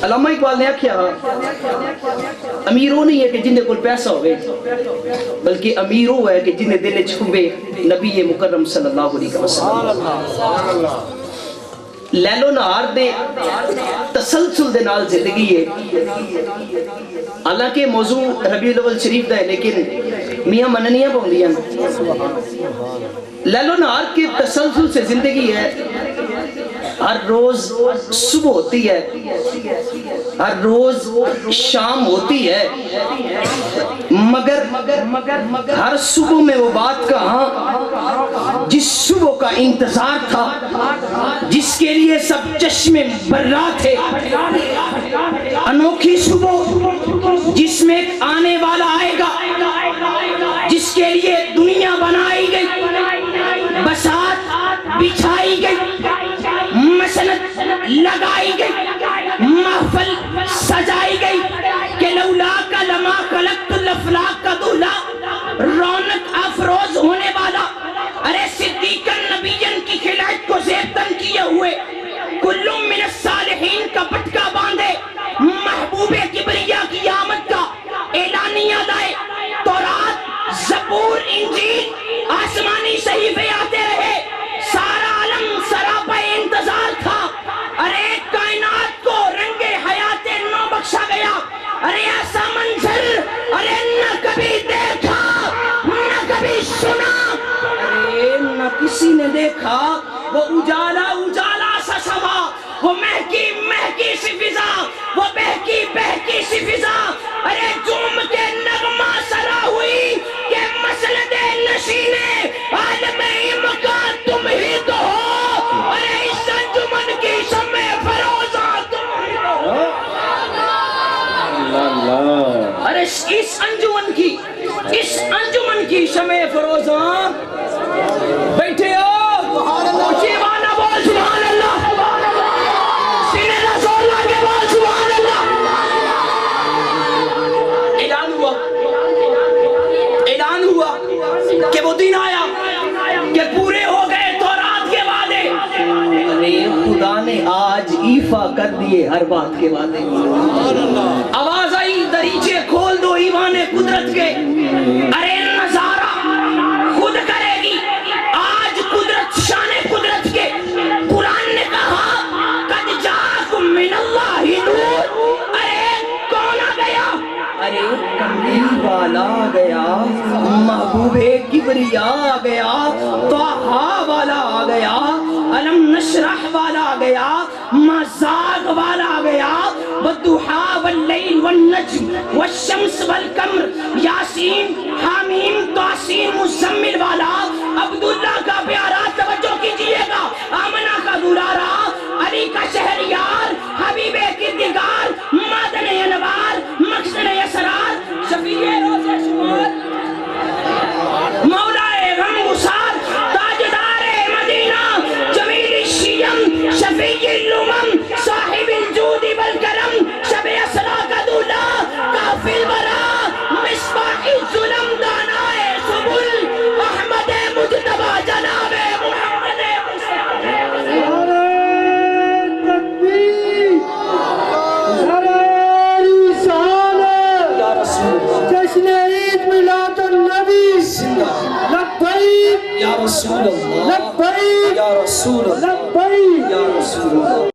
علامہ اقبال نے کیا امیر وہ نہیں ہے کہ جن کو پیسہ ہوئے، بلکہ امیر وہ ہے کہ جنہیں دل چھوے نبی مکرم صلی اللہ علیہ وسلم۔ لیلو نہار دے تسلسل دے نال زندگی ہے، حالانکہ موضوع ربیع الاول شریف دا ہے لیکن میاں مننیاں پوندیاں۔ لیلو نہار کے تسلسل سے زندگی ہے، ہر روز صبح ہوتی ہے، ہر روز شام ہوتی ہے، مگر ہر صبح میں وہ بات کہاں جس صبح کا انتظار تھا، جس کے لیے سب چشمے برا تھے، انوکھی صبح جس میں ایک آنے والا آئے گا، جس کے لیے دنیا بنائی گئی، بساط بچھائی گئی، مسند لگائی گئی، محفل سجائی گئی کہ لولا کا لما خلقت الافلاق کا دولا، رونق افروز ہونے والا، ارے صدیقاً نبیاً کی خلعت کو زیبتن کیے ہوئے، کلو من الصالحین کا پٹکا باندھے، محبوب کبریا کی آمد کا اعلانیہ لائے، تورات زبور انجیل آسمانی صحیفے آتے رہے، سارا عالم سراپا انتظار تھا، ارے کائنات کو رنگ حیات نو بخشا گیا، ارے ایسا منظر ارے نہ کبھی دیکھا نہ کبھی سنا، ارے نہ کسی نے دیکھا، وہ اجالا اجالا سا سما، وہ مہکی مہکی سی فضا، وہ بہکی بہکی سی فضا، ارے جوم کے نغمہ سرا ہوئی کہ مسند نشینے عالم مکان تم ہی تو ہو، ارے اس انجمن کی شمع فروزہ تم ہی تو ہو، ارے اس انجمن کی شمع فروزہ بیٹھے ہو، اونچی بانا بول سبحان اللہ، سینے رسول اللہ کے بول سبحان اللہ۔ اعلان ہوا کہ وہ دن آیا کہ پورے ہو گئے تورات کے وعدے، ارے خدا نے آج ایفا کر دیے ہر بات کے وعدے، آواز آئی دریچے کھول دو ایوان قدرت کے، ارے نظارہ خود کرے گی آج قدرت شان قدرت کے، قرآن نے کہا قد جاءکم من اللہ نور، ارے کون آ گیا، ارے کملی والا آ گیا، محبوب کبریا آ گیا، طٰہٰ والا آ گیا، علم نشرح والا آ گیا، مزاق والا آ گیا، والضحیٰ واللیل والنجم والشمس والقمر، یاسین حامیم توسین مزمل والا، عبداللہ کا پیارا توجہ کیجئے گا، آمنہ کا دلارا، علی کا شہریار، حبیب کردگار، مادن انوار، مقصد اسرار، شفیع روز شمار، مولا غم گسار، تاجدار مدینہ، جمیل الشیم، شفیع الامم، صاحب الجود والکرم، شب اسرا کا دولا، کافی الورا، مصباح الظلم، دانائے سبل، احمد مجتبی جناب محمد مصطفی۔ جشن عید میلاد النبی، لبیک یا رسول اللہ، لبیک یا رسول اللہ، لبیک یا رسول اللہ۔